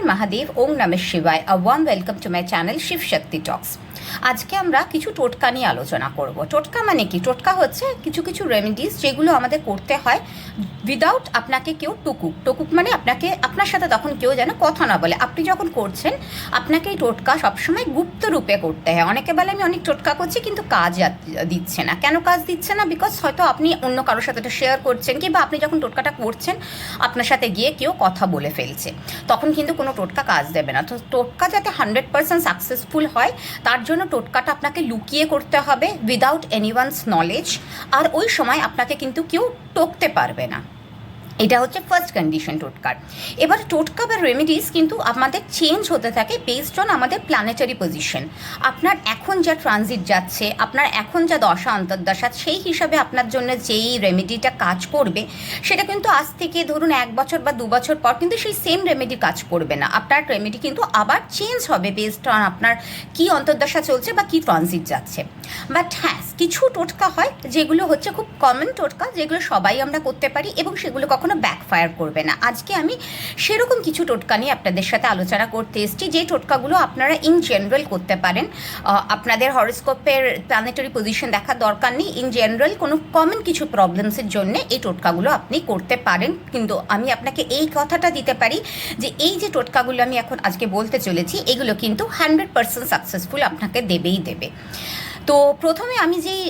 মহাদেব, ওম নমঃ শিবায়। A warm welcome to my channel Shiv Shakti talks. আজকে আমরা কিছু টোটকা নিয়ে আলোচনা করব। টোটকা মানে কি? টোটকা হচ্ছে কিছু কিছু রেমেডিস যেগুলো আমাদের করতে হয় উইদাউট আপনাকে কেউ টুকুক মানে আপনার সাথে তখন কেউ যেন কথা না বলে। আপনি যখন করছেন আপনাকে এই টোটকা সবসময় গুপ্ত রূপে করতে হয়। অনেকে বলে আমি অনেক টোটকা করছি কিন্তু কাজ দিচ্ছে না। কেন কাজ দিচ্ছে না? বিকজ হয়তো আপনি অন্য কারোর সাথে এটা শেয়ার করছেন, কিংবা আপনি যখন টোটকাটা করছেন আপনার সাথে গিয়ে কেউ কথা বলে ফেলছে, তখন কিন্তু কোনো টোটকা কাজ দেবে না। তো টোটকা যাতে 100% সাকসেসফুল হয় তার জন্য টোটকাটা আপনাকে লুকিয়ে করতে হবে উইদাউট এনিওয়ানস নলেজ, আর ওই সময় আপনাকে কিন্তু কেউ টকতে পারবে না। এটা হচ্ছে ফার্স্ট কন্ডিশন টোটকার। এবার টোটকা বা রেমেডিস কিন্তু আমাদের চেঞ্জ হতে থাকে বেসড অন আমাদের প্ল্যানেটারি পজিশন। আপনার এখন যা ট্রানজিট যাচ্ছে, আপনার এখন যা দশা অন্তর্দশা, সেই হিসাবে আপনার জন্য যেই রেমেডিটা কাজ করবে সেটা কিন্তু আজ থেকে ধরুন 1 বছর বা 2 বছর পর কিন্তু সেই সেম রেমেডি কাজ করবে না। আপনার রেমেডি কিন্তু আবার চেঞ্জ হবে বেসড অন আপনার কী অন্তর্দশা চলছে বা কী ট্রানজিট যাচ্ছে। বাট হ্যাঁ, কিছু টোটকা হয় যেগুলো হচ্ছে খুব কমন টোটকা, যেগুলো সবাই আমরা করতে পারি এবং সেগুলো কখনো ব্যাকফায়ার করবে না। আজকে আমি সেরকম কিছু টোটকা নিয়ে আপনাদের সাথে আলোচনা করতে এসেছি, যে টোটকাগুলো আপনারা ইন জেনারেল করতে পারেন। আপনাদের হরোস্কোপের প্ল্যানেটারি পজিশন দেখার দরকার নেই। ইন জেনারেল কোনো কমন কিছু প্রবলেমসের জন্য এই টোটকাগুলো আপনি করতে পারেন। কিন্তু আমি আপনাকে এই কথাটা দিতে পারি যে এই যে টোটকাগুলো আমি এখন আজকে বলতে চলেছি এগুলো কিন্তু 100% সাকসেসফুল আপনাকে দেবেই দেবে। তো প্রথমে আমি যেই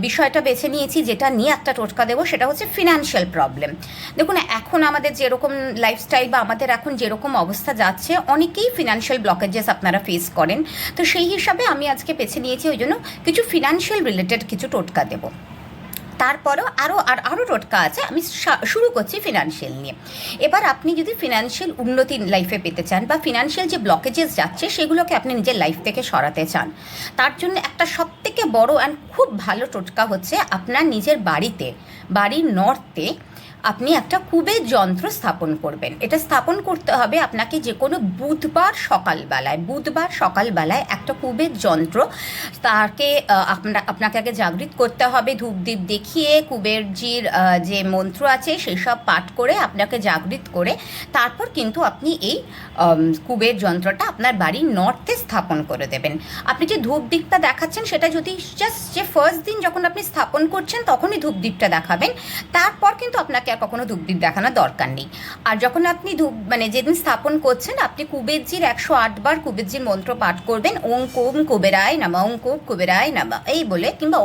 বিষয়টা বেছে নিয়েছি, যেটা নিয়ে একটা টোটকা দেবো, সেটা হচ্ছে ফিনান্সিয়াল প্রবলেম। দেখুন, এখন আমাদের যেরকম লাইফস্টাইল বা আমাদের এখন যেরকম অবস্থা যাচ্ছে, অনেকেই ফিনান্সিয়াল ব্লকেজেস আপনারা ফেস করেন। তো সেই হিসাবে আমি আজকে বেছে নিয়েছি ওই জন্য কিছু ফিনান্সিয়াল রিলেটেড কিছু টোটকা দেবো। তারপরেও আরও টোটকা আছে। আমি শুরু করছি ফিনান্সিয়াল নিয়ে। এবার আপনি যদি ফিনান্সিয়াল উন্নতি লাইফে পেতে চান বা ফিনান্সিয়াল যে ব্লকেজেস যাচ্ছে সেগুলোকে আপনি নিজের লাইফ থেকে সরাতে চান, তার জন্য একটা সবথেকে বড় অ্যান্ড খুব ভালো টোটকা হচ্ছে আপনার নিজের বাড়ির নর্থে আপনি একটা কুবের যন্ত্র স্থাপন করবেন। এটা স্থাপন করতে হবে আপনাকে যে কোনো বুধবার সকালবেলায় একটা কুবের যন্ত্র, তাকে আপনাকে আগে জাগৃত করতে হবে। ধূপদীপ দেখিয়ে কুবেরজির যে মন্ত্র আছে সেই সব পাঠ করে আপনাকে জাগৃত করে তারপর কিন্তু আপনি এই কুবের যন্ত্রটা আপনার বাড়ির নর্থে স্থাপন করে দেবেন। আপনি যে ধূপদীপটা দেখাচ্ছেন সেটা যদি জাস্ট যে ফার্স্ট দিন যখন আপনি স্থাপন করছেন তখনই ধূপদীপটা দেখাবেন, তারপর কিন্তু আপনাকে আর কখনো ধূপদীপ দেখানোর দরকার নেই। আর যখন আপনি যেদিন স্থাপন করছেন আপনি কুবেরজির 108 বার কুবেরজির মন্ত্র পাঠ করবেন। ওম কোম কুবেরায় নামা, ওম কোম কুবেরায় নামা এই বলে, কিংবা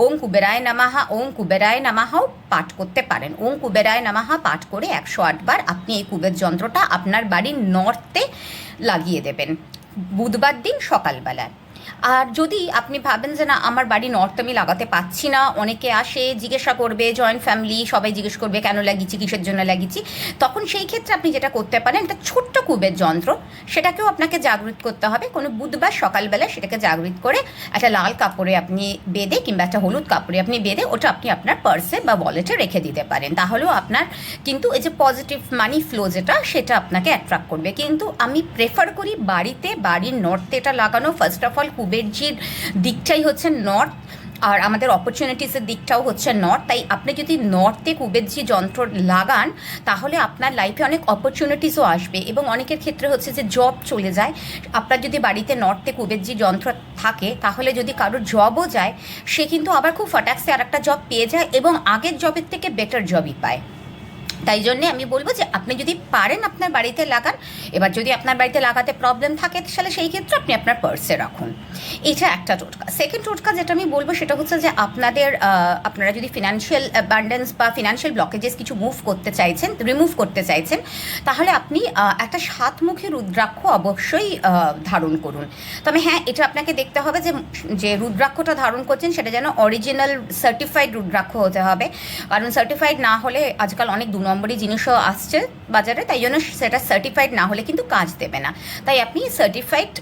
ওম কুবেরায় নামাহা, ওম কুবেরায় নামাহাও পাঠ করতে পারেন। ওম কুবেরায় নামাহা পাঠ করে 108 বার আপনি এই কুবের যন্ত্রটা আপনার বাড়ির নর্থে লাগিয়ে দেবেন বুধবার দিন সকালবেলায়। আর যদি আপনি ভাবেন যে না, আমার বাড়ি নর্থ আমি লাগাতে পাচ্ছি না, অনেকে আসে জিজ্ঞাসা করবে, জয়েন্ট ফ্যামিলি সবাই জিজ্ঞেস করবে কেন লাগিয়েছি, কিসের জন্য লাগিয়েছি, তখন সেই ক্ষেত্রে আপনি যেটা করতে পারেন, একটা ছোট্ট কুবের যন্ত্র, সেটাকেও আপনাকে জাগৃত করতে হবে কোনো বুধবার সকালবেলায়। সেটাকে জাগৃত করে একটা লাল কাপড়ে আপনি বেঁধে কিংবা একটা হলুদ কাপড়ে আপনি বেঁধে ওটা আপনি আপনার পার্সে বা ওয়ালেটে রেখে দিতে পারেন। তাহলেও আপনার কিন্তু এই যে পজিটিভ মানি ফ্লো সেটা আপনাকে অ্যাট্রাক্ট করবে। কিন্তু আমি প্রেফার করি বাড়ির নর্থে এটা লাগানো। ফার্স্ট অফ অল কুবেরজির দিকটাই হচ্ছে নর্থ, আর আমাদের অপরচুনিটিসের দিকটাও হচ্ছে নর্থ। তাই আপনি যদি নর্থে কুবেরজি যন্ত্র লাগান তাহলে আপনার লাইফে অনেক অপরচুনিটিসও আসবে। এবং অনেকের ক্ষেত্রে হচ্ছে যে জব চলে যায়। আপনার যদি বাড়িতে নর্থে কুবেরজি যন্ত্র থাকে তাহলে যদি কারোর জবও যায়, সে কিন্তু আবার খুব ফটাকসে আর একটা জব পেয়ে যায় এবং আগের জবের থেকে বেটার জবই পায়। তাই জন্যে আমি বলবো যে আপনি যদি পারেন আপনার বাড়িতে লাগান। এবার যদি আপনার বাড়িতে লাগাতে প্রবলেম থাকে তাহলে সেই ক্ষেত্রে আপনি আপনার পার্সে রাখুন। এটা একটা টোটকা। সেকেন্ড টোটকা যেটা আমি বলবো সেটা হচ্ছে যে আপনারা যদি ফিনান্সিয়াল অ্যাবান্ডেন্স বা ফিনান্সিয়াল ব্লকেজেস কিছু রিমুভ করতে চাইছেন, তাহলে আপনি একটা 7মুখী রুদ্রাক্ষ অবশ্যই ধারণ করুন। তবে হ্যাঁ, এটা আপনাকে দেখতে হবে যে রুদ্রাক্ষটা ধারণ করছেন সেটা যেন অরিজিনাল সার্টিফাইড রুদ্রাক্ষ হতে হবে। কারণ সার্টিফাইড না হলে আজকাল অনেক 2 নম্বরই জিনিসও আসছে বাজারে, তাই জন্য সেটা সার্টিফাইড না হলে কিন্তু কাজ দেবে না। তাই আপনি সার্টিফাইড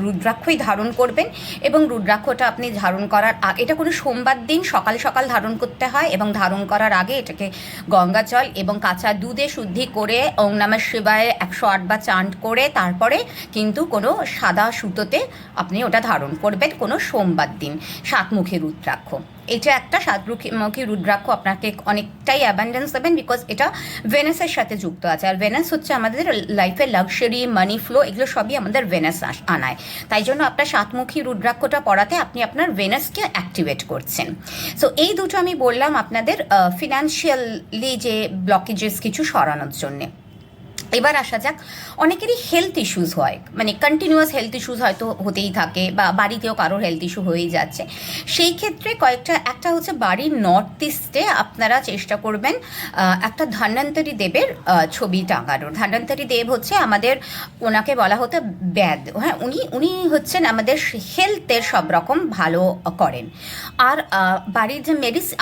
রুদ্রাক্ষই ধারণ করবেন। এবং রুদ্রাক্ষটা আপনি ধারণ করার আগে, এটা কোনো সোমবার দিন সকাল সকাল ধারণ করতে হয়, এবং ধারণ করার আগে এটাকে গঙ্গা জল এবং কাঁচা দুধে শুদ্ধি করে ওম নমঃ শিবায় 108 বার চান্ট করে তারপরে কিন্তু কোনো সাদা সুতোতে আপনি ওটা ধারণ করবেন কোনো সোমবার দিন, 7মুখী রুদ্রাক্ষ। এটা একটা সাতমুখী রুদ্রাক্ষ আপনাকে অনেকটাই অ্যাবান্ডেন্স দেবেন, বিকজ এটা ভেনাসের সাথে যুক্ত আছে। আর ভেনাস হচ্ছে আমাদের লাইফের লাক্সারি, মানি ফ্লো, এগুলো সবই আমাদের ভেনাস আনায়। তাই জন্য আপনার সাতমুখী রুদ্রাক্ষটা পড়াতে আপনি আপনার ভেনাসকে অ্যাক্টিভেট করছেন। সো এই দুটো আমি বললাম আপনাদের ফিনান্সিয়ালি যে ব্লকেজেস কিছু সরানোর জন্যে। এবার আসা যাক, অনেকেরই হেলথ ইস্যুস হয়, মানে কন্টিনিউয়াস হেলথ ইস্যুস হয়তো হতেই থাকে, বা বাড়িতেও কারোর হেলথ ইস্যু হয়েই যাচ্ছে। সেই ক্ষেত্রে একটা হচ্ছে বাড়ির নর্থ ইস্টে আপনারা চেষ্টা করবেন একটা ধন্বন্তরী দেবের ছবি টাঙানোর। ধন্বন্তরী দেব হচ্ছে আমাদের, ওনাকে বলা হতো ব্যাদ, হ্যাঁ, উনি হচ্ছেন আমাদের হেলথের সব রকম ভালো করেন। আর বাড়ির যে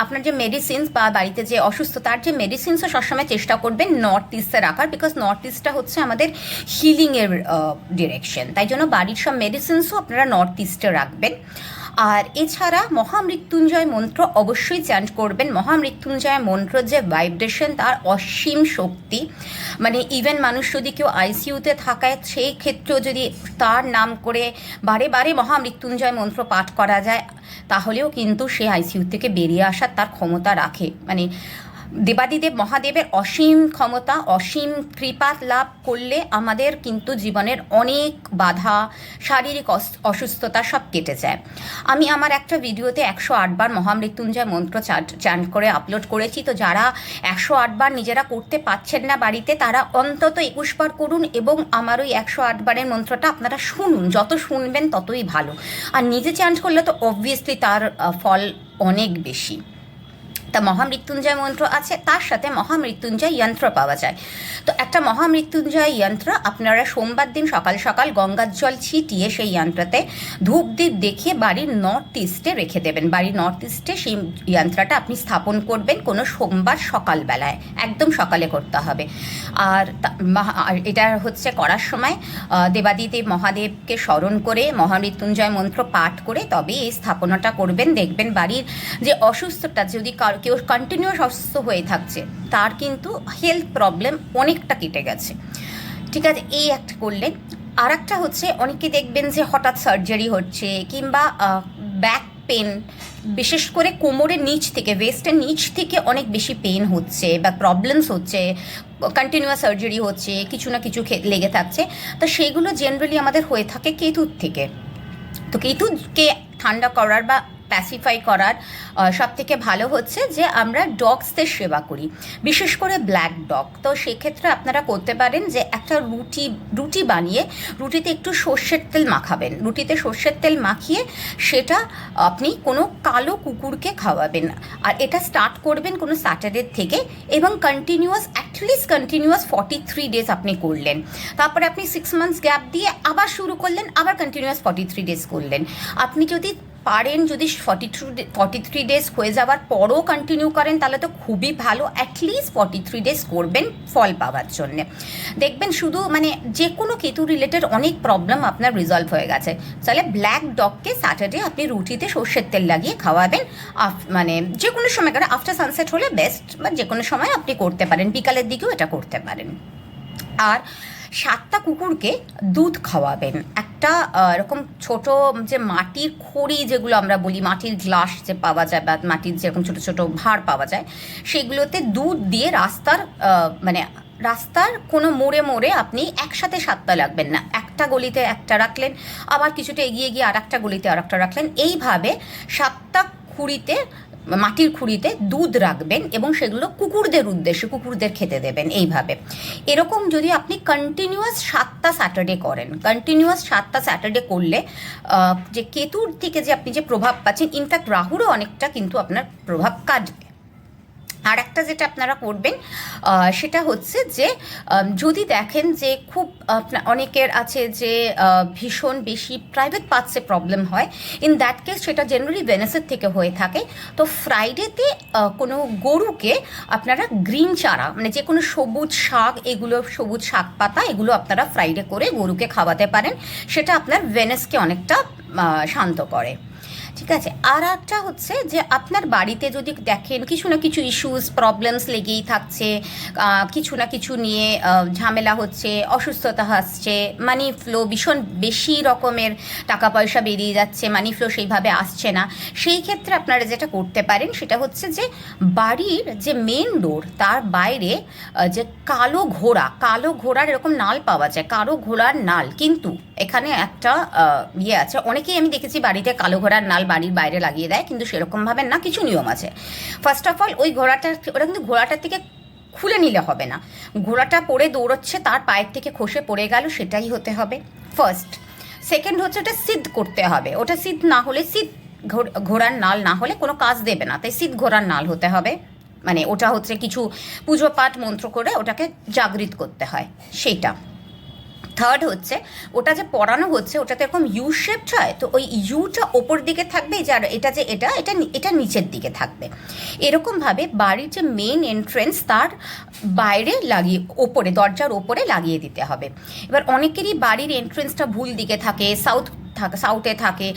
আপনার যে মেডিসিনস বা বাড়িতে যে অসুস্থতার যে মেডিসিনসও সবসময় চেষ্টা করবেন নর্থ ইস্টে রাখার, বিকজ নর্থ ইস্টটা হচ্ছে আমাদের হিলিংয়ের ডিরেকশন। তাই জন্য বাড়ির সব মেডিসিনসও আপনারা নর্থ ইস্টে রাখবেন। আর এছাড়া মহামৃত্যুঞ্জয় মন্ত্র অবশ্যই চ্যান্ট করবেন। মহামৃত্যুঞ্জয় মন্ত্র যে ভাইব্রেশন, তার অসীম শক্তি, মানে ইভেন মানুষ যদি কেউ আইসিইউতে থাকায় সেই ক্ষেত্রেও যদি তার নাম করে বারে বারে মহামৃত্যুঞ্জয় মন্ত্র পাঠ করা যায়, তাহলেও কিন্তু সে আইসিইউ থেকে বেরিয়ে আসার তার ক্ষমতা রাখে। মানে দেবাদিদেব মহাদেবের অসীম ক্ষমতা, অসীম কৃপা লাভ করলে আমাদের কিন্তু জীবনের অনেক বাধা, শারীরিক অসুস্থতা সব কেটে যায়। আমি আমার একটা ভিডিওতে 108 বার মহামৃত্যুঞ্জয় মন্ত্র চান্ট করে আপলোড করেছি। তো যারা 108 বার নিজেরা করতে পারছেন না বাড়িতে, তারা অন্তত 21 বার করুন, এবং আমার ওই 108 বারের মন্ত্রটা আপনারা শুনুন। যত শুনবেন ততই ভালো। আর নিজে চান্ট করলে তো অবভিয়াসলি তার ফল অনেক বেশি। তা মহামৃত্যুঞ্জয় মন্ত্র আছে, তার সাথে মহামৃত্যুঞ্জয় যন্ত্র পাওয়া যায়। তো একটা মহামৃত্যুঞ্জয় যন্ত্র আপনারা সোমবার দিন সকাল সকাল গঙ্গার জল ছিটিয়ে সেই যন্ত্রতে ধূপ দ্বীপ দেখিয়ে বাড়ির নর্থ ইস্টে রেখে দেবেন। বাড়ির নর্থ ইস্টে সেই যন্ত্রটা আপনি স্থাপন করবেন কোনো সোমবার সকালবেলায়, একদম সকালে করতে হবে। আর এটা হচ্ছে করার সময় দেবাদিদেব মহাদেবকে স্মরণ করে মহামৃত্যুঞ্জয় মন্ত্র পাঠ করে তবে এই স্থাপনাটা করবেন। দেখবেন বাড়ির যে অসুস্থতা, যদি কেউ কন্টিনিউয়াস অসুস্থ হয়ে থাকছে, তার কিন্তু হেলথ প্রবলেম অনেকটা কেটে গেছে। ঠিক আছে, এই একটা করলেন। আর একটা হচ্ছে, অনেকে দেখবেন যে হঠাৎ সার্জারি হচ্ছে, কিংবা ব্যাক পেন, বিশেষ করে কোমরের নিচ থেকে, ওয়েস্টের নিচ থেকে অনেক বেশি পেন হচ্ছে বা প্রবলেমস হচ্ছে, কন্টিনিউয়াস সার্জারি হচ্ছে, কিছু না কিছু লেগে থাকছে। তো সেইগুলো জেনারেলি আমাদের হয়ে থাকে কেতুর থেকে। তো কেতুকে ঠান্ডা করার বা প্যাসিফাই করার সব থেকে ভালো হচ্ছে যে আমরা ডগসদের সেবা করি, বিশেষ করে ব্ল্যাক ডগ। তো সেক্ষেত্রে আপনারা করতে পারেন যে একটা রুটি বানিয়ে রুটিতে একটু সর্ষের তেল মাখাবেন। রুটিতে সর্ষের তেল মাখিয়ে সেটা আপনি কোনো কালো কুকুরকে খাওয়াবেন। আর এটা স্টার্ট করবেন কোনো স্যাটারডে থেকে, এবং অ্যাটলিস্ট কন্টিনিউয়াস 43 ডেজ আপনি করলেন। তারপরে আপনি 6 মান্থস গ্যাপ দিয়ে আবার শুরু করলেন, আবার কন্টিনিউয়াস 43 ডেজ করলেন। আপনি যদি পারেন, যদি 43 ডেজ হয়ে যাওয়ার পরও কন্টিনিউ করেন, তাহলে তো খুবই ভালো। অ্যাটলিস্ট 43 ডেজ করবেন ফল পাওয়ার জন্যে। দেখবেন শুধু মানে যে কোনো কেতু রিলেটেড অনেক প্রবলেম আপনার রিজলভ হয়ে গেছে। তাহলে ব্ল্যাক ডগকে স্যাটারডে আপনি রুটিতে সর্ষের তেল লাগিয়ে খাওয়াবেন। মানে যে কোনো সময়, কারণ আফটার সানসেট হলে বেস্ট, বা যে কোনো সময় আপনি করতে পারেন, বিকালের দিকেও এটা করতে পারেন। আর 7টা কুকুরকে দুধ খাওয়াবেন। একটা এরকম ছোট যে মাটির খড়ি, যেগুলো আমরা বলি মাটির গ্লাস যে পাওয়া যায়, বা মাটির যেরকম ছোট ছোট ভাঁড় পাওয়া যায়, সেগুলোতে দুধ দিয়ে রাস্তার কোনো মোড়ে আপনি একসাথে 7টা লাগবেন না, একটা গলিতে একটা রাখলেন, আবার কিছুটা এগিয়ে গিয়ে আর একটা গলিতে আর একটা রাখলেন। এইভাবে 7টা মাটির খুঁড়িতে দুধ রাখবেন, এবং সেগুলো কুকুরদের খেতে দেবেন। এইভাবে এরকম যদি আপনি কন্টিনিউয়াস 7টা স্যাটারডে করেন, কন্টিনিউয়াস 7টা স্যাটারডে করলে যে কেতুর থেকে যে আপনি যে প্রভাব পাচ্ছেন, ইনফ্যাক্ট রাহুরও অনেকটা কিন্তু আপনার প্রভাব কাটবে। আর একটা যেটা আপনারা করবেন সেটা হচ্ছে যে যদি দেখেন যে খুব অনেকের আছে যে ভীষণ বেশি প্রাইভেট পার্টসে প্রবলেম হয়, ইন দ্যাট কেস সেটা জেনারেলি ভেনাসের থেকে হয়ে থাকে। তো ফ্রাইডেতে কোনো গরুকে আপনারা গ্রিন চারা, মানে যে কোনো সবুজ শাক, সবুজ শাক পাতা, এগুলো আপনারা ফ্রাইডে করে গরুকে খাওয়াতে পারেন। সেটা আপনার ভেনাসকে অনেকটা শান্ত করে। ঠিক আছে। আর একটা হচ্ছে যে আপনার বাড়িতে যদি দেখেন কিছু না কিছু ইস্যুস প্রবলেমস লেগেই থাকছে, কিছু না কিছু নিয়ে ঝামেলা হচ্ছে, অসুস্থতা আসছে, মানি ফ্লো ভীষণ বেশি রকমের টাকা পয়সা বেরিয়ে যাচ্ছে, মানি ফ্লো সেইভাবে আসছে না, সেই ক্ষেত্রে আপনারা যেটা করতে পারেন সেটা হচ্ছে যে বাড়ির যে মেন ডোর তার বাইরে যে কালো ঘোড়ার এরকম নাল পাওয়া যায়, কালো ঘোড়ার নাল, কিন্তু এখানে একটা ইয়ে আছে, অনেকেই আমি দেখেছি বাড়িতে কালো ঘোড়ার নাল বাড়ির বাইরে লাগিয়ে দেয়, কিন্তু সেরকমভাবে না, কিছু নিয়ম আছে। ফার্স্ট অফ অল ওটা কিন্তু ঘোড়াটার থেকে খুলে নিলে হবে না, ঘোড়াটা পড়ে দৌড়চ্ছে তার পায়ের থেকে খসে পড়ে গেল, সেটাই হতে হবে ফার্স্ট। সেকেন্ড হচ্ছে ওটা সিদ্ধ করতে হবে, ওটা সিদ্ধ না হলে, ঘোড়ার নাল না হলে কোনো কাজ দেবে না, তাই সিদ্ধ ঘোড়ার নাল হতে হবে, মানে ওটা হচ্ছে কিছু পুজো পাঠ মন্ত্র করে ওটাকে জাগৃত করতে হয় সেইটা। থার্ড হচ্ছে ওটা যে পড়ানো হচ্ছে ওটাতে এরকম ইউ শেপড হয়, তো ওই ইউটা ওপর দিকে থাকবে, যার এটা যে এটা নিচের দিকে থাকবে, এরকমভাবে বাড়ির যে মেন এন্ট্রেন্স তার বাইরে লাগিয়ে ওপরে, দরজার ওপরে লাগিয়ে দিতে হবে। এবার অনেকেরই বাড়ির এন্ট্রেন্সটা ভুল দিকে থাকে, সাউথে থাকে,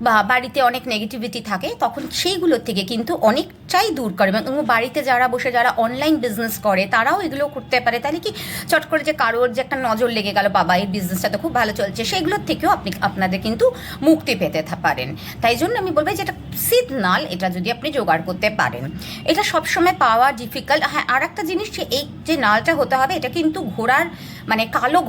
বা বাড়িতে অনেক নেগেটিভিটি থাকে, তখন সেইগুলোর থেকে কিন্তু অনেকটাই দূর করে। এবং বাড়িতে যারা অনলাইন বিজনেস করে তারাও এগুলো করতে পারে, তাহলে কি চট করে যে কারোর যে একটা নজর লেগে গেল, বাবা এই বিজনেসটা তো খুব ভালো চলছে, সেইগুলোর থেকেও আপনাদের কিন্তু মুক্তি পেতে পারেন। তাই জন্য আমি বলবো যে এটা সিদ্ধ নাল, এটা যদি আপনি জোগাড় করতে পারেন, এটা সবসময় পাওয়া ডিফিকাল্ট। হ্যাঁ, আর একটা জিনিস, যে এই যে নালটা হতে হবে এটা কিন্তু ঘোড়ার, মানে কালো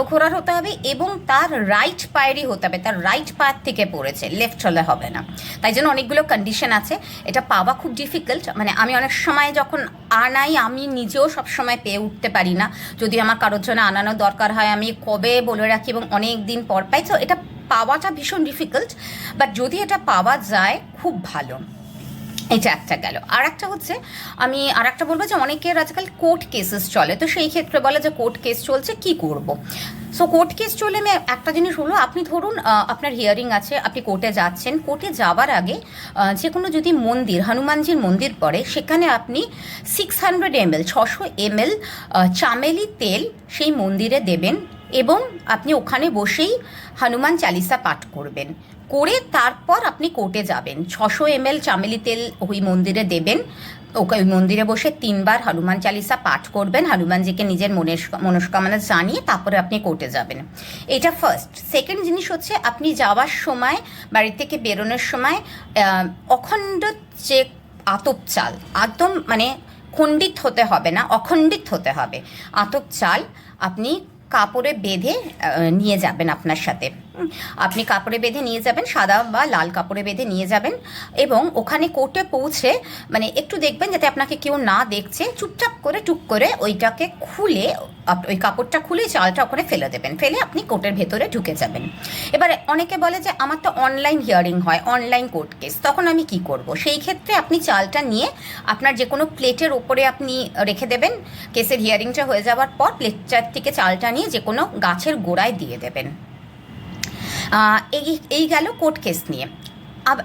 ঘোড়ার হতে হবে, এবং তার রাইট পায়েরই হতে হবে, তার রাইট পায়ের থেকে পড়েছে, লেফট হলে হবে না। তাই জন্য অনেকগুলো কন্ডিশন আছে, এটা পাওয়া খুব ডিফিকাল্ট। মানে আমি অনেক সময় যখন আনাই, আমি নিজেও সবসময় পেয়ে উঠতে পারি না, যদি আমার কারোর জন্য আনানোর দরকার হয় আমি কবে বলে রাখি এবং অনেক দিন পর পাই, তো এটা পাওয়াটা ভীষণ ডিফিকাল্ট, বাট যদি এটা পাওয়া যায় খুব ভালো। এটা একটা গেল। আর একটা হচ্ছে, আমি আর একটা বলবো যে অনেকের আজকাল কোর্ট কেসেস চলে, তো সেই ক্ষেত্রে বলে যে কোর্ট কেস চলছে, কি করব। সো কোর্ট কেস চলে আমি একটা জিনিস হলো, আপনি ধরুন আপনার হিয়ারিং আছে, আপনি কোর্টে যাচ্ছেন, কোর্টে যাওয়ার আগে যে কোনো যদি মন্দির, হনুমানজির মন্দির পড়ে, সেখানে আপনি 600 ml চামেলি তেল সেই মন্দিরে দেবেন, এবং আপনি ওখানে বসেই হনুমান চালিসা পাঠ করবেন, করে তারপর আপনি কোর্টে যাবেন। 600 ml চামেলি তেল ওই মন্দিরে দেবেন, ওই মন্দিরে বসে 3 বার হনুমান চালিসা পাঠ করবেন, হনুমানজিকে নিজের মনস্কামনা জানিয়ে তারপরে আপনি কোর্টে যাবেন। এটা ফার্স্ট। সেকেন্ড জিনিস হচ্ছে, আপনি যাওয়ার সময়, বাড়ি থেকে বেরোনোর সময় অখণ্ড যে আতপ চাল, একদম মানে খণ্ডিত হতে হবে না, অখণ্ডিত হতে হবে, আতপ চাল আপনি কাপড়ে বেঁধে নিয়ে যাবেন আপনার সাথে। আপনি কাপড়ে বেঁধে নিয়ে যাবেন, সাদা বা লাল কাপড়ে বেঁধে নিয়ে যাবেন, এবং ওখানে কোর্টে পৌঁছে মানে একটু দেখবেন যাতে আপনাকে কেউ না দেখছে, চুপচাপ করে টুক করে ওইটাকে খুলে, ওই কাপড়টা খুলে চালটা ওখানে ফেলে দেবেন, ফেলে আপনি কোর্টের ভেতরে ঢুকে যাবেন। এবারে অনেকে বলে যে আমার তো অনলাইন হিয়ারিং হয়, অনলাইন কোর্ট কেস, তখন আমি কি করব। সেই ক্ষেত্রে আপনি চালটা নিয়ে আপনার যে কোনো প্লেটের ওপরে আপনি রেখে দেবেন, কেসের হিয়ারিংটা হয়ে যাওয়ার পর প্লেটটার থেকে চালটা নিয়ে যে কোনো গাছের গোড়ায় দিয়ে দেবেন। এই গেল কোর্ট কেস নিয়ে।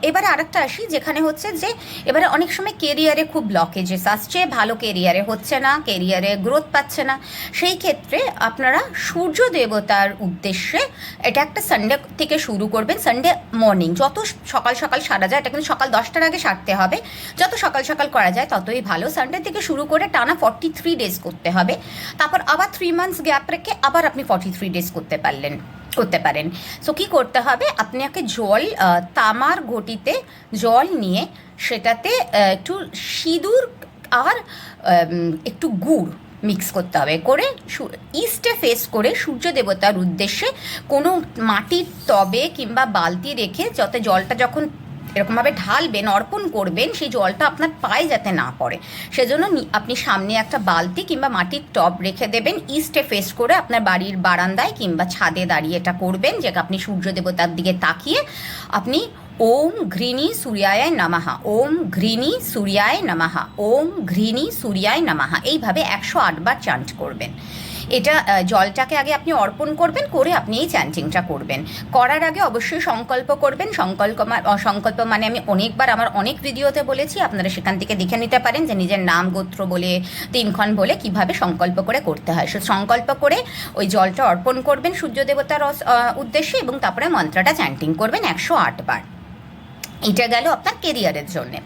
এবারে আরেকটা আসি, যেখানে হচ্ছে যে এবারে অনেক সময় কেরিয়ারে খুব ব্লকেজেস আসছে, ভালো কেরিয়ারে হচ্ছে না, কেরিয়ারে গ্রোথ পাচ্ছে না, সেই ক্ষেত্রে আপনারা সূর্য দেবতার উদ্দেশ্যে, এটা একটা সানডে থেকে শুরু করবেন, সানডে মর্নিং, যত সকাল সকাল সারা যায়, এটা কিন্তু সকাল 10টার আগে সারতে হবে, যত সকাল সকাল করা যায় ততই ভালো। সানডে থেকে শুরু করে টানা 43 ডেজ করতে হবে, তারপর আবার 3 months গ্যাপ রেখে আবার আপনি 43 ডেজ করতে পারেন। সো কী করতে হবে, আপনাকে জল, তামার ঘটিতে জল নিয়ে সেটাতে একটু সিঁদুর আর একটু গুড় মিক্স করতে হবে, করে ইস্টে ফেস করে সূর্য দেবতার উদ্দেশ্যে কোনো মাটির টবে কিংবা বালতি রেখে, যাতে জলটা যখন এরকমভাবে ঢালবেন, অর্পণ করবেন, সেই জলটা আপনার পায়ে যাতে না পড়ে, সেজন্য আপনি সামনে একটা বালতি কিংবা মাটির টব রেখে দেবেন, ইস্টে ফেস করে আপনার বাড়ির বারান্দায় কিংবা ছাদে দাঁড়িয়ে এটা করবেন, যে আপনি সূর্য দেবতার দিকে তাকিয়ে আপনি ওম ঘৃণী সূর্যায় নমঃ, ওম ঘৃণী সূর্যায় নমঃ, ওম ঘৃণী সূর্যায় নমঃ, এইভাবে 108 বার চান্ট করবেন। এটা জলটাকে আগে আপনি অর্পণ করবেন, করে আপনি এই চ্যান্টিংটা করবেন। করার আগে অবশ্যই সংকল্প করবেন। সংকল্প মানে আমি অনেকবার আমার অনেক ভিডিওতে বলেছি, আপনারা সেখান থেকে দেখে নিতে পারেন যে নিজের নাম গোত্র বলে 3ক্ষণ বলে কিভাবে সংকল্প করে করতে হয়। সো সংকল্প করে ওই জলটা অর্পণ করবেন সূর্য দেবতার উদ্দেশ্যে, এবং তারপরে মন্ত্রটা চ্যান্টিং করবেন 108 বার। এটা গেল আপনার কেরিয়ারের জন্যে।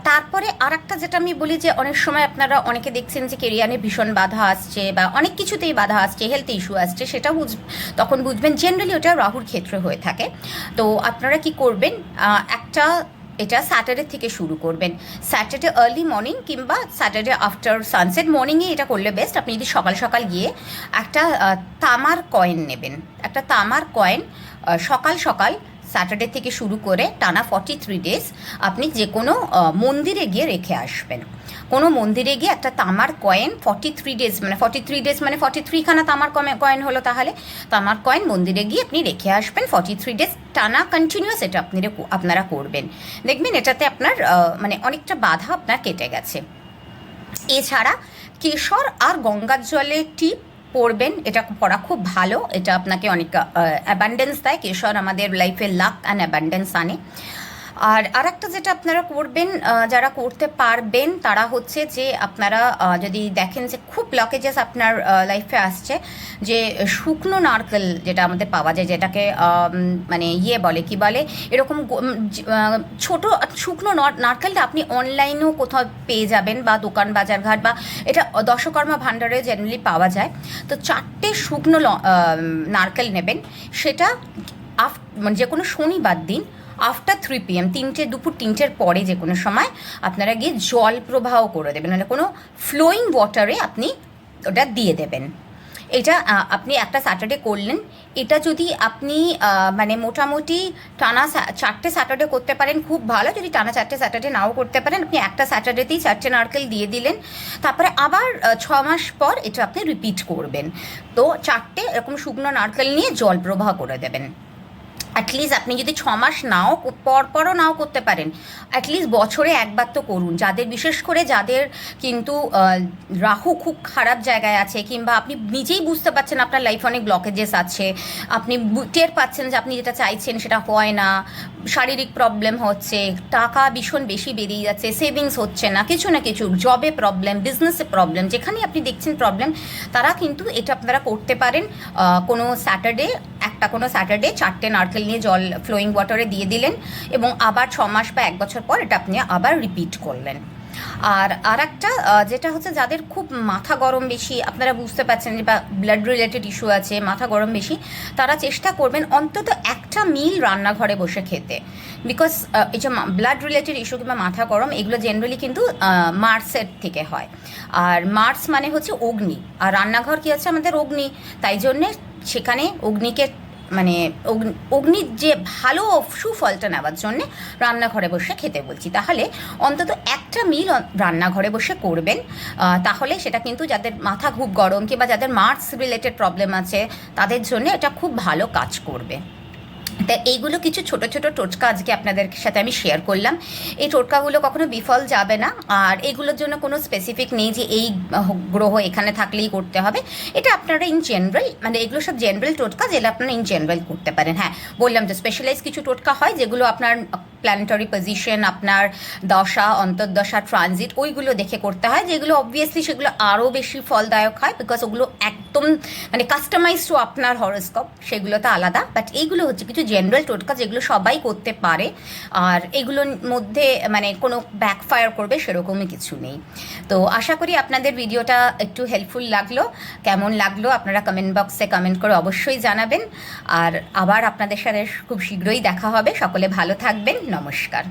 তারপরে আর একটা যেটা আমি বলি যে অনেক সময় আপনারা অনেকে দেখছেন যে কেরিয়ারে ভীষণ বাধা আসছে বা অনেক কিছুতেই বাধা আসছে, হেলথ ইস্যু আসছে, সেটা তখন বুঝবেন জেনারেলি ওটা রাহুর ক্ষেত্রে হয়ে থাকে। তো আপনারা কি করবেন, এটা স্যাটারডে থেকে শুরু করবেন। স্যাটারডে আর্লি মর্নিং কিংবা স্যাটারডে আফটার সানসেট মর্নিংয়ে এটা করলে বেস্ট। আপনি যদি সকাল সকাল গিয়ে একটা তামার কয়েন নেবেন, একটা তামার কয়েন সকাল সকাল স্যাটারডে থেকে শুরু করে টানা 43 ডেজ আপনি যে কোনো মন্দিরে গিয়ে রেখে আসবেন। কোনো মন্দিরে গিয়ে একটা তামার কয়েন 43 ডেজ মানে 43খানা তামার কয়েন হলো, তাহলে তামার কয়েন মন্দিরে গিয়ে আপনি রেখে আসবেন 43 ডেজ টানা কন্টিনিউয়াস। এটা আপনারা করবেন, দেখবেন এটাতে আপনার মানে অনেকটা বাধা আপনার কেটে গেছে। এছাড়া কেশর আর গঙ্গার জলে টিপ পড়বেন, এটা পড়া খুব ভালো, এটা আপনাকে অনেক অ্যাবান্ডেন্স দেয়। কেশর আমাদের লাইফে লাক অ্যান্ড অ্যাবান্ডেন্স আনে। আর একটা যেটা আপনারা করবেন, যারা করতে পারবেন তারা হচ্ছে যে আপনারা যদি দেখেন যে খুব ব্লকেজেস আপনার লাইফে আসছে, যে শুকনো নারকেল যেটা আমাদের পাওয়া যায়, যেটাকে মানে বলে কি বলে এরকম ছোট শুকনো নারকেলটা আপনি অনলাইনেও কোথাও পেয়ে যাবেন বা দোকান বাজারঘাট বা এটা দশকর্মা ভাণ্ডারে জেনারেলি পাওয়া যায়। তো 4টে শুকনো নারকেল নেবেন, সেটা মানে যে কোনো শনিবার দিন আফটার 3 PM দুপুর 3টের পরে যে কোনো সময় আপনারা গিয়ে জল প্রবাহ করে দেবেন, মানে কোনো ফ্লোয়িং ওয়াটারে আপনি ওটা দিয়ে দেবেন। এটা আপনি একটা স্যাটারডে করলেন। এটা যদি আপনি মানে মোটামুটি টানা 4টে স্যাটারডে করতে পারেন খুব ভালো। যদি টানা 4টে স্যাটারডে নাও করতে পারেন, আপনি একটা স্যাটারডেতেই 4টে নারকেল দিয়ে দিলেন, তারপরে আবার 6 মাস পর এটা আপনি রিপিট করবেন। তো 4টে এরকম শুকনো নারকেল নিয়ে জল প্রবাহ করে দেবেন। অ্যাটলিস্ট আপনি যদি 6 মাস পরও নাও করতে পারেন, অ্যাটলিস্ট বছরে একবার তো করুন। বিশেষ করে যাদের কিন্তু রাহু খুব খারাপ জায়গায় আছে, কিংবা আপনি নিজেই বুঝতে পারছেন আপনার লাইফে অনেক ব্লকেজেস আছে, আপনি টের পাচ্ছেন যে আপনি যেটা চাইছেন সেটা হয় না, শারীরিক প্রবলেম হচ্ছে, টাকা ভীষণ বেশি বেরিয়ে যাচ্ছে, সেভিংস হচ্ছে না, কিছু না কিছু জবে প্রবলেম, বিজনেসে প্রবলেম, যেখানে আপনি দেখছেন প্রবলেম, তারা কিন্তু এটা আপনারা করতে পারেন। কোনো স্যাটারডে 4টে নারকেল নিয়ে জল ফ্লোয়িং ওয়াটারে দিয়ে দিলেন এবং আবার 6 মাস বা 1 বছর পর এটা আপনি আবার রিপিট করলেন। আর একটা যেটা হচ্ছে যাদের খুব মাথা গরম বেশি, আপনারা বুঝতে পারছেন যে বা ব্লাড রিলেটেড ইস্যু আছে, মাথা গরম বেশি, তারা চেষ্টা করবেন অন্তত একটা মিল রান্নাঘরে বসে খেতে। বিকজ এই যে ব্লাড রিলেটেড ইস্যু কিংবা মাথা গরম, এগুলো জেনারেলি কিন্তু মার্সের থেকে হয়। আর মার্স মানে হচ্ছে অগ্নি, আর রান্নাঘর কী হচ্ছে আমাদের অগ্নি। তাই জন্যে সেখানে অগ্নিকে মানে অগ্নির যে ভালো সুফলটা নেওয়ার জন্যে রান্নাঘরে বসে খেতে বলছি। তাহলে অন্তত একটা মিল রান্নাঘরে বসে করবেন, তাহলে সেটা কিন্তু যাদের মাথা খুব গরম কিংবা যাদের মার্স রিলেটেড প্রবলেম আছে তাদের জন্য এটা খুব ভালো কাজ করবে। তা এইগুলো কিছু ছোট ছোট টোটকা আজকে আপনাদের সাথে আমি শেয়ার করলাম। এই টোটকাগুলো কখনো বিফল যাবে না, আর এগুলোর জন্য কোনো স্পেসিফিক নেই যে এই গ্রহ এখানে থাকলেই করতে হবে। এটা আপনারা ইন জেনারেল, মানে এগুলো সব জেনারেল টোটকা যেগুলো আপনারা ইন জেনারেল করতে পারেন। হ্যাঁ, বললাম তো স্পেশালাইজ কিছু টোটকা হয় যেগুলো আপনার প্ল্যানেটারি পজিশন, আপনার দশা, অন্তর্দশা, ট্রানজিট ওইগুলো দেখে করতে হয়, যেগুলো অবভিয়াসলি সেগুলো আরও বেশি ফলদায়ক হয়, বিকজ ওগুলো একদম মানে কাস্টমাইজ টু আপনার হরোস্কোপ, সেগুলো তো আলাদা। বাট এইগুলো হচ্ছে কিছু জেনারেল টোটকা যেগুলো সবাই করতে পারে, আর এগুলোর মধ্যে মানে কোনো ব্যাকফায়ার করবে সেরকমই কিছু নেই। তো আশা করি আপনাদের ভিডিওটা একটু হেল্পফুল লাগলো। কেমন লাগলো আপনারা কমেন্ট বক্সে কমেন্ট করে অবশ্যই জানাবেন। আর আবার আপনাদের সাথে খুব শীঘ্রই দেখা হবে। সকলে ভালো থাকবেন। নমস্কার।